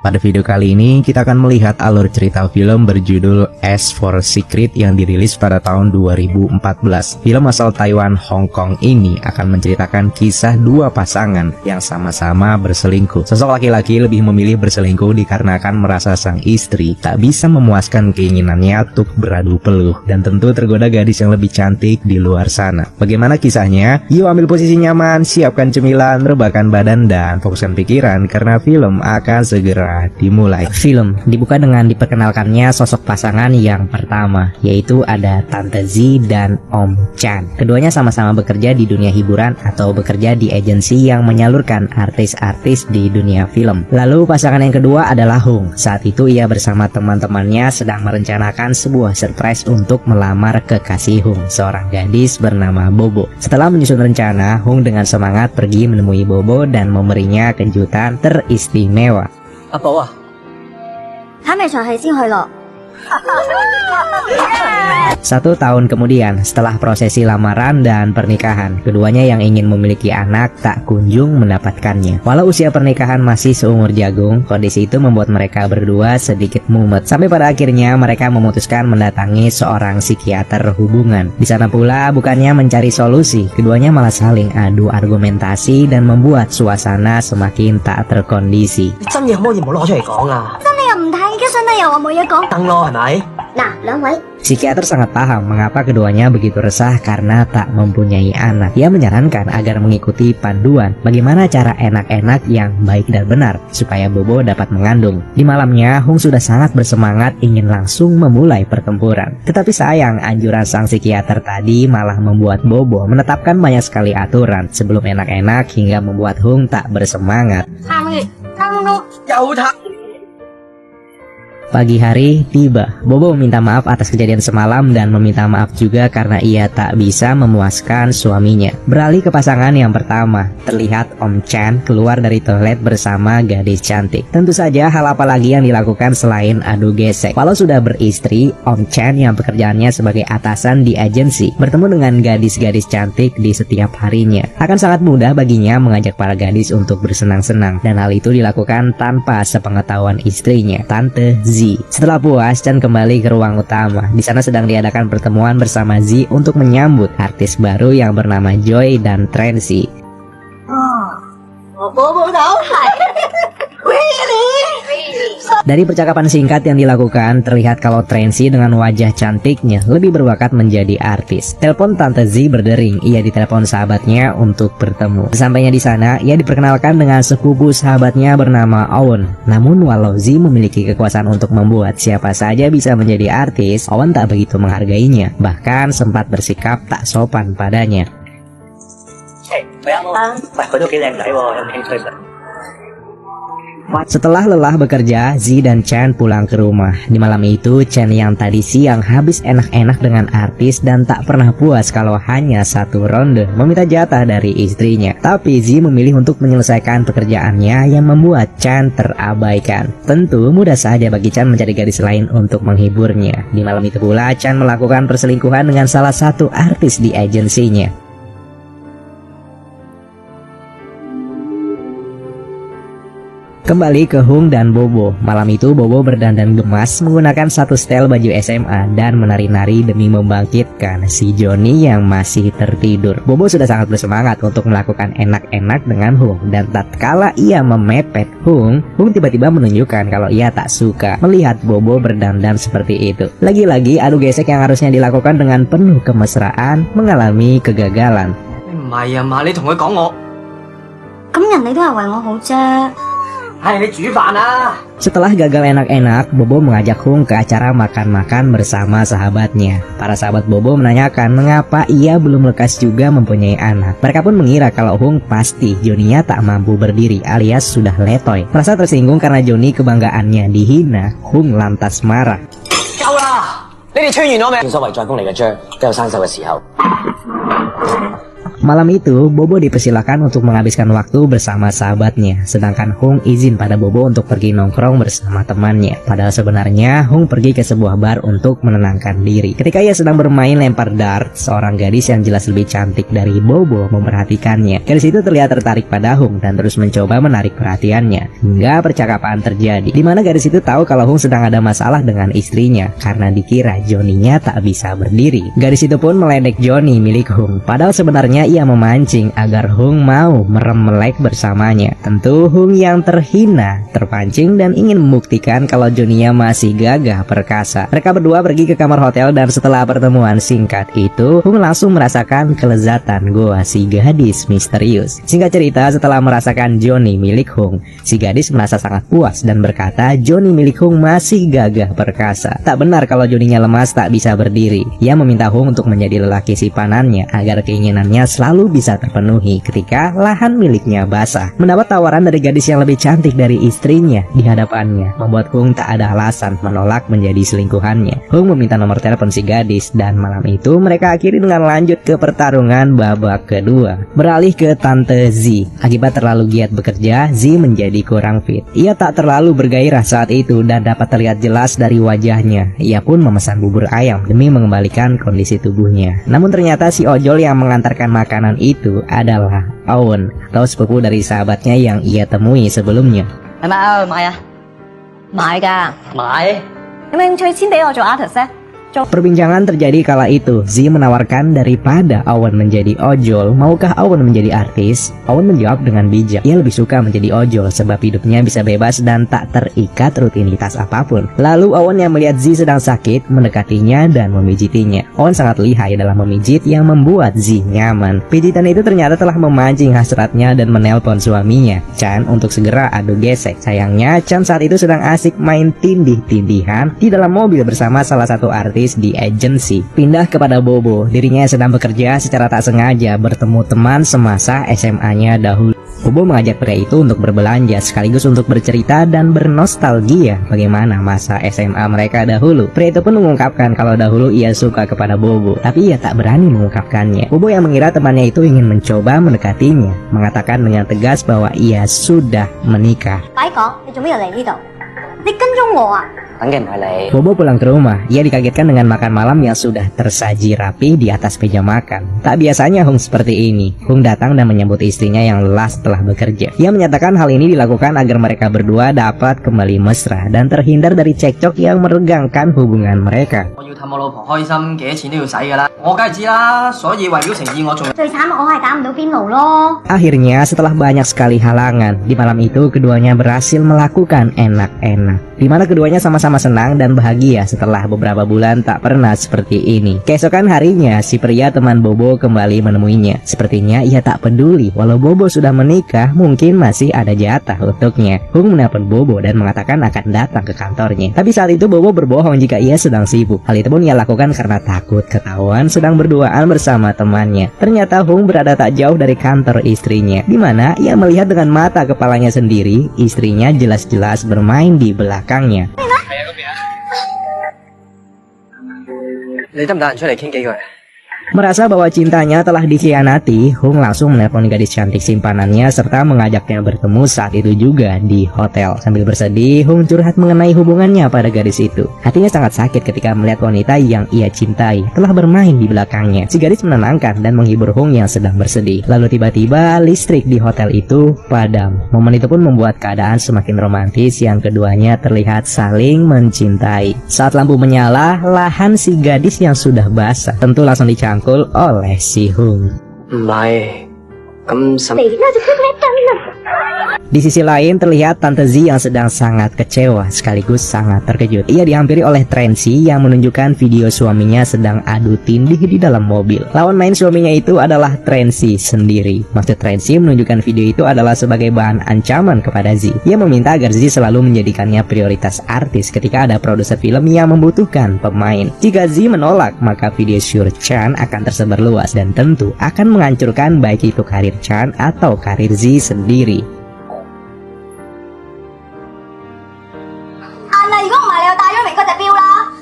Pada video kali ini kita akan melihat alur cerita film berjudul As for Secret yang dirilis pada tahun 2014. Film asal Taiwan Hong Kong ini akan menceritakan kisah dua pasangan yang sama-sama berselingkuh. Sosok laki-laki lebih memilih berselingkuh dikarenakan merasa sang istri tak bisa memuaskan keinginannya untuk beradu peluh dan tentu tergoda gadis yang lebih cantik di luar sana. Bagaimana kisahnya? Yuk ambil posisi nyaman, siapkan cemilan, rebahkan badan dan fokuskan pikiran karena film akan segera dimulai. Film dibuka dengan diperkenalkannya sosok pasangan yang pertama, yaitu ada Tante Z dan Om Chan. Keduanya sama-sama bekerja di dunia hiburan atau bekerja di agensi yang menyalurkan artis-artis di dunia film. Lalu pasangan yang kedua adalah Hung. Saat itu ia bersama teman-temannya sedang merencanakan sebuah surprise untuk melamar kekasih Hung, seorang gadis bernama Bobo. Setelah menyusun rencana, Hung dengan semangat pergi menemui Bobo dan memberinya kejutan teristimewa. 阿寶啊，睇未場戲先去咯。 1 tahun kemudian, setelah prosesi lamaran dan pernikahan, keduanya yang ingin memiliki anak tak kunjung mendapatkannya. Walau usia pernikahan masih seumur jagung, kondisi itu membuat mereka berdua sedikit mumet. Sampai pada akhirnya mereka memutuskan mendatangi seorang psikiater hubungan. Di sana pula bukannya mencari solusi, keduanya malah saling adu argumentasi dan membuat suasana semakin tak terkondisi. 你真嘢可唔可以唔好攞出嚟講啊？ 真你又唔睇，而家想睇又話冇嘢講。 登咯，係咪？ 嗱，兩位。 Psikiater sangat paham mengapa keduanya begitu resah karena tak mempunyai anak. Ia menyarankan agar mengikuti panduan bagaimana cara enak-enak yang baik dan benar supaya Bobo dapat mengandung. Di malamnya, Hung sudah sangat bersemangat ingin langsung memulai pertempuran. Tetapi sayang, anjuran sang psikiater tadi malah membuat Bobo menetapkan banyak sekali aturan sebelum enak-enak hingga membuat Hung tak bersemangat. 3個月3分鐘。 又睇。 Pagi hari tiba, Bobo meminta maaf atas kejadian semalam dan meminta maaf juga karena ia tak bisa memuaskan suaminya. Beralih ke pasangan yang pertama, terlihat Om Chan keluar dari toilet bersama gadis cantik. Tentu saja hal apa lagi yang dilakukan selain adu gesek. Walau sudah beristri, Om Chan yang pekerjaannya sebagai atasan di agensi bertemu dengan gadis-gadis cantik di setiap harinya. Akan sangat mudah baginya mengajak para gadis untuk bersenang-senang dan hal itu dilakukan tanpa sepengetahuan istrinya, Tante Z. Setelah puas, Chan kembali ke ruang utama. Di sana sedang diadakan pertemuan bersama Z untuk menyambut artis baru yang bernama Joy dan Tracy. 我寶寶頭係 Dari percakapan singkat yang dilakukan, terlihat kalau Tracy dengan wajah cantiknya lebih berbakat menjadi artis. Telepon Tante Z berdering, ia ditelepon sahabatnya untuk bertemu. Sesampainya di sana, ia diperkenalkan dengan sepupu sahabatnya bernama Owen. Namun walau Z memiliki kekuasaan untuk membuat siapa saja bisa menjadi artis, Owen tak begitu menghargainya, bahkan sempat bersikap tak sopan padanya. 喂佢都幾靚仔喎，有冇興趣食？ Setelah lelah bekerja, Z dan Chan pulang ke rumah. Di malam itu, Chan yang tadi siang habis enak-enak dengan artis dan tak pernah puas kalau hanya satu ronde, meminta jatah dari istrinya. Tapi Z memilih untuk menyelesaikan pekerjaannya yang membuat Chan terabaikan. Tentu mudah saja bagi Chan mencari gadis lain untuk menghiburnya. Di malam itu pula, Chan melakukan perselingkuhan dengan salah satu artis di agensinya. Kembali ke Hung dan Bobo. Malam itu Bobo berdandan gemas menggunakan satu setel baju SMA dan menari-nari demi membangkitkan si Johnny yang masih tertidur. Bobo sudah sangat bersemangat untuk melakukan enak-enak dengan Hung dan tatkala ia memepet Hung tiba-tiba menunjukkan kalau ia tak suka melihat Bobo berdandan seperti itu. Lagi-lagi adu gesek yang harusnya dilakukan dengan penuh kemesraan mengalami kegagalan. 唔係啊嘛，你同佢講我 咁人哋都係為我好啫。 係你煮飯啊！ Setelah gagal enak-enak, Bobo mengajak Hung ke acara makan-makan bersama sahabatnya. Para sahabat Bobo menanyakan mengapa ia belum lekas juga mempunyai anak. Mereka pun mengira kalau Hung pasti Johnny-nya tak mampu berdiri alias sudah letoy. Merasa tersinggung karena Johnny kebanggaannya dihina, Hung lantas marah. 夠啦！你哋穿完我未？正所謂再風嚟嘅章，都有生鏽嘅時候。Malam itu, Bobo dipersilakan untuk menghabiskan waktu bersama sahabatnya, sedangkan Hung izin pada Bobo untuk pergi nongkrong bersama temannya. Padahal sebenarnya Hung pergi ke sebuah bar untuk menenangkan diri. Ketika ia sedang bermain lempar dart, seorang gadis yang jelas lebih cantik dari Bobo memperhatikannya. Gadis itu terlihat tertarik pada Hung dan terus mencoba menarik perhatiannya, hingga percakapan terjadi, di mana gadis itu tahu kalau Hung sedang ada masalah dengan istrinya karena dikira Johnny-nya tak bisa berdiri. Gadis itu pun meledek Johnny milik Hung, padahal sebenarnya ia memancing agar Hung mau merem melek bersamanya. Tentu Hung yang terhina, terpancing dan ingin membuktikan kalau Johnny-nya masih gagah perkasa. Mereka berdua pergi ke kamar hotel dan setelah pertemuan singkat itu, Hung langsung merasakan kelezatan goa si gadis misterius. Singkat cerita, setelah merasakan Johnny milik Hung, si gadis merasa sangat puas dan berkata Johnny milik Hung masih gagah perkasa. Tak benar kalau Johnny-nya lemas tak bisa berdiri. Ia meminta Hung untuk menjadi lelaki sipanannya agar keinginannya selalu bisa terpenuhi ketika lahan miliknya basah. Mendapat tawaran dari gadis yang lebih cantik dari istrinya di hadapannya membuat Hung tak ada alasan menolak menjadi selingkuhannya. Hung meminta nomor telepon si gadis dan malam itu mereka akhiri dengan lanjut ke pertarungan babak kedua. Beralih ke Tante Z. Akibat terlalu giat bekerja, Z menjadi kurang fit. Ia tak terlalu bergairah saat itu dan dapat terlihat jelas dari wajahnya. Ia pun memesan bubur ayam demi mengembalikan kondisi tubuhnya. Namun ternyata si ojol yang mengantarkan makanan itu adalah Owen, atau sepupu dari sahabatnya yang ia temui sebelumnya. 係咪啊？買啊？買㗎。買 有冇興趣簽俾我做 artist 咧？ Perbincangan terjadi kala itu. Z menawarkan daripada Owen menjadi ojol, maukah Owen menjadi artis? Owen menjawab dengan bijak. Ia lebih suka menjadi ojol sebab hidupnya bisa bebas dan tak terikat rutinitas apapun. Lalu Owen yang melihat Z sedang sakit mendekatinya dan memijitinya. Owen sangat lihai dalam memijit yang membuat Z nyaman. Pijitan itu ternyata telah memancing hasratnya dan menelpon suaminya, Chan, untuk segera adu gesek. Sayangnya Chan saat itu sedang asik main tindih-tindihan di dalam mobil bersama salah satu artis di agensi. Pindah kepada Bobo. Dirinya yang sedang bekerja secara tak sengaja bertemu teman semasa SMA-nya dahulu. Bobo mengajak pria itu untuk berbelanja sekaligus untuk bercerita dan bernostalgia bagaimana masa SMA mereka dahulu. Pria itu pun mengungkapkan kalau dahulu ia suka kepada Bobo, tapi ia tak berani mengungkapkannya. Bobo yang mengira temannya itu ingin mencoba mendekatinya, mengatakan dengan tegas bahwa ia sudah menikah. 快講，你做咩又嚟呢度？你跟蹤我啊？ 等嘅唔係你。 Bobo pulang ke rumah. Ia dikagetkan dengan makan malam yang sudah tersaji rapi di atas meja makan. Tak biasanya Hung seperti ini. Hung datang dan menyambut istrinya yang lelah setelah bekerja. Ia menyatakan hal ini dilakukan agar mereka berdua dapat kembali mesra dan terhindar dari cekcok yang meregangkan hubungan mereka. 我要氹我老婆開心，幾多錢都要使㗎啦。我梗係知啦，所以為表誠意，我仲 最慘我係打唔到邊爐咯。 Akhirnya setelah banyak sekali halangan, di malam itu keduanya berhasil melakukan enak-enak, di mana keduanya sama-sama senang dan bahagia setelah beberapa bulan tak pernah seperti ini. Keesokan harinya, si pria teman Bobo kembali menemuinya. Sepertinya ia tak peduli, walau Bobo sudah menikah, mungkin masih ada jatah untuknya. Hung menelpon Bobo dan mengatakan akan datang ke kantornya. Tapi saat itu Bobo berbohong jika ia sedang sibuk. Hal itu pun ia lakukan karena takut ketahuan sedang berduaan bersama temannya. Ternyata Hung berada tak jauh dari kantor istrinya, di mana ia melihat dengan mata kepalanya sendiri istrinya jelas-jelas bermain di belakangnya. 你得唔得閒出嚟傾幾句？ Merasa bahwa cintanya telah dikhianati, Hung langsung menelpon gadis cantik simpanannya serta mengajaknya bertemu saat itu juga di hotel. Sambil bersedih, Hung curhat mengenai hubungannya pada gadis itu. Hatinya sangat sakit ketika melihat wanita yang ia cintai telah bermain di belakangnya. Si gadis menenangkan dan menghibur Hung yang sedang bersedih. Lalu tiba-tiba listrik di hotel itu padam. Momen itu pun membuat keadaan semakin romantis yang keduanya terlihat saling mencintai. Saat lampu menyala, lahan si gadis yang sudah basah tentu langsung dicangkul oleh si Hung. 唔係，咁什？ 嚟啦，就識叻真啦。 Di sisi lain terlihat Tante Z yang sedang sangat kecewa sekaligus sangat terkejut. Ia dihampiri oleh Tracy yang menunjukkan video suaminya sedang adu tindih di dalam mobil. Lawan main suaminya itu adalah Tracy sendiri. Maksud Tracy menunjukkan video itu adalah sebagai bahan ancaman kepada Z. Ia meminta agar Z selalu menjadikannya prioritas artis ketika ada produser film yang membutuhkan pemain. Jika Z menolak, maka video Sure Chan akan tersebar luas dan tentu akan menghancurkan baik itu karir Chan atau karir Z sendiri. 但係如果唔係，你又戴咗明嗰隻錶啦。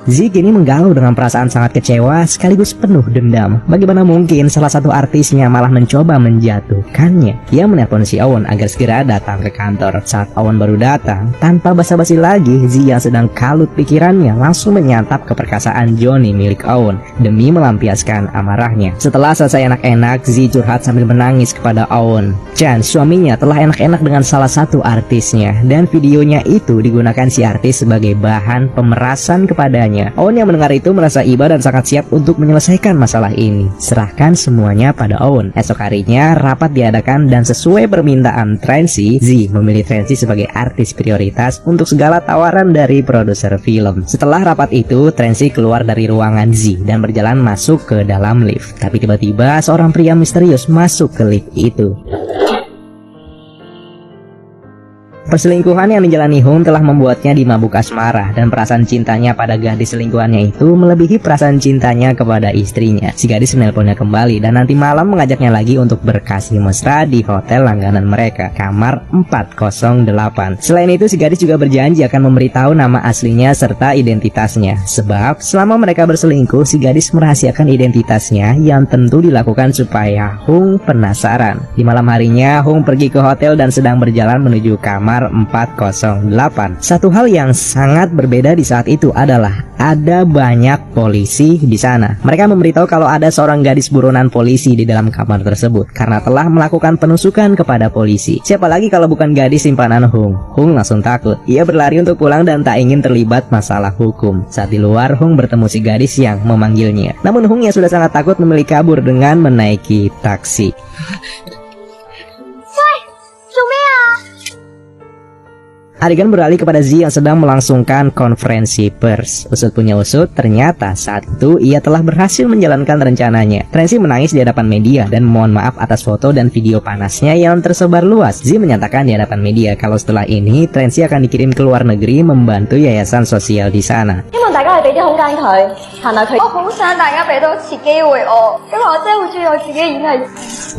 Zi kini menggalau dengan perasaan sangat kecewa sekaligus penuh dendam. Bagaimana mungkin salah satu artisnya malah mencoba menjatuhkannya? Ia menelpon si Aon agar segera datang ke kantor. Saat Aon baru datang, tanpa basa-basi lagi, Zi yang sedang kalut pikirannya langsung menyantap keperkasaan Johnny milik Aon demi melampiaskan amarahnya. Setelah selesai enak-enak, Zi curhat sambil menangis kepada Aon. Chan, suaminya, telah enak-enak dengan salah satu artisnya dan videonya itu digunakan si artis sebagai bahan pemerasan kepadanya. Aon yang mendengar itu merasa iba dan sangat siap untuk menyelesaikan masalah ini. Serahkan semuanya pada Aon. Esok harinya rapat diadakan dan sesuai permintaan Tracy, Zi memilih Tracy sebagai artis prioritas untuk segala tawaran dari produser film. Setelah rapat itu, Tracy keluar dari ruangan Zi dan berjalan masuk ke dalam lift. Tapi tiba-tiba seorang pria misterius masuk ke lift itu. Perselingkuhan yang dijalani Hong telah membuatnya dimabuk asmara dan perasaan cintanya pada gadis selingkuhannya itu melebihi perasaan cintanya kepada istrinya. Si gadis menelponnya kembali dan nanti malam mengajaknya lagi untuk berkasih mesra di hotel langganan mereka, kamar 408. Selain itu, si gadis juga berjanji akan memberitahu nama aslinya serta identitasnya. Sebab selama mereka berselingkuh, si gadis merahasiakan identitasnya yang tentu dilakukan supaya Hong penasaran. Di malam harinya, Hong pergi ke hotel dan sedang berjalan menuju kamar 408. Satu hal yang sangat berbeda di saat itu adalah ada banyak polisi di sana. Mereka memberitahu kalau ada seorang gadis buronan polisi di dalam kamar tersebut karena telah melakukan penusukan kepada polisi. Siapa lagi kalau bukan gadis simpanan Hong. Hong langsung takut. Ia berlari untuk pulang dan tak ingin terlibat masalah hukum. Saat di luar, Hong bertemu si gadis yang memanggilnya. Namun Hong yang sudah sangat takut memilih kabur dengan menaiki taksi. Adegan beralih kepada Zi yang sedang melangsungkan konferensi pers. Usut punya usut, ternyata saat itu ia telah berhasil menjalankan rencananya. Tracy menangis di hadapan media dan memohon maaf atas foto dan video panasnya yang tersebar luas. Zi menyatakan di hadapan media kalau setelah ini Tracy akan dikirim ke luar negeri membantu yayasan sosial di sana.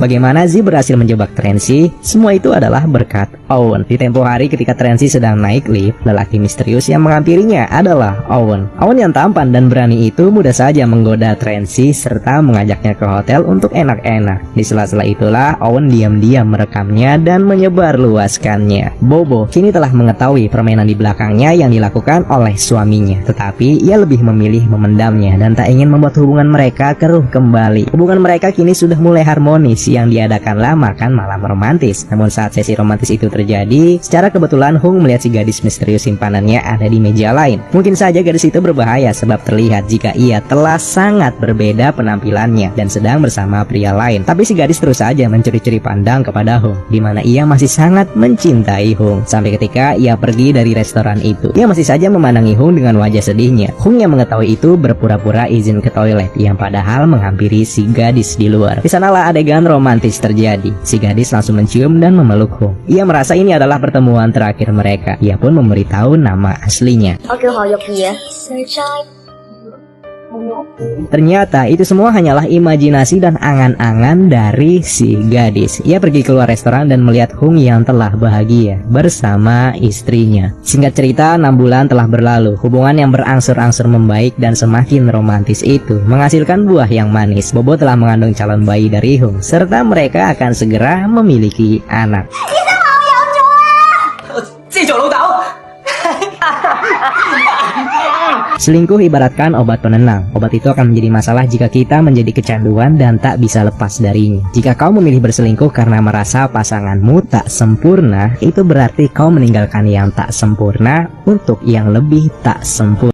Bagaimana Zi berhasil menjebak Tracy? Semua itu adalah berkat Aon. Di tempo hari ketika Tracy sedang naik lift, lelaki misterius yang menghampirinya adalah Aon. Aon yang tampan dan berani itu mudah saja menggoda Tracy serta mengajaknya ke hotel untuk enak-enak. Di sela-sela itulah Aon diam-diam merekamnya dan menyebarluaskannya. Bobo kini telah mengetahui permainan di belakangnya yang dilakukan oleh suaminya, tetapi ia lebih memilih memendamnya dan tak ingin membuat hubungan mereka keruh kembali. Hubungan mereka kini sudah mulai harmonis, yang diadakanlah makan malam romantis. Namun saat sesi romantis itu terjadi, secara kebetulan Hong melihat si gadis misterius simpanannya ada di meja lain. Mungkin saja gadis itu berbahaya sebab terlihat jika ia telah sangat berbeda penampilannya dan sedang bersama pria lain. Tapi si gadis terus saja mencuri-curi pandang kepada Hong, di mana ia masih sangat mencintai Hong. Sampai ketika ia pergi dari restoran itu, ia masih saja memandangi Hong dengan wajah sedihnya. Hong yang mengetahui itu berpura-pura izin ke toilet, yang padahal menghampiri si gadis di luar. Di sanalah adegan romantis terjadi. Si gadis langsung mencium dan memeluk Hong. Ia merasa ini adalah pertemuan terakhir mereka. Ia pun memberitahu nama aslinya. Ternyata itu semua hanyalah imajinasi dan angan-angan dari si gadis. Ia pergi keluar restoran dan melihat Hong yang telah bahagia bersama istrinya. Singkat cerita, 6 bulan telah berlalu. Hubungan yang berangsur-angsur membaik dan semakin romantis itu menghasilkan buah yang manis. Bobo telah mengandung calon bayi dari Hong, serta mereka akan segera memiliki anak. Selingkuh ibaratkan obat penenang. Obat itu akan menjadi masalah jika kita menjadi kecanduan dan tak bisa lepas darinya. Jika kau memilih berselingkuh karena merasa pasanganmu tak sempurna, itu berarti kau meninggalkan yang tak sempurna untuk yang lebih tak sempurna.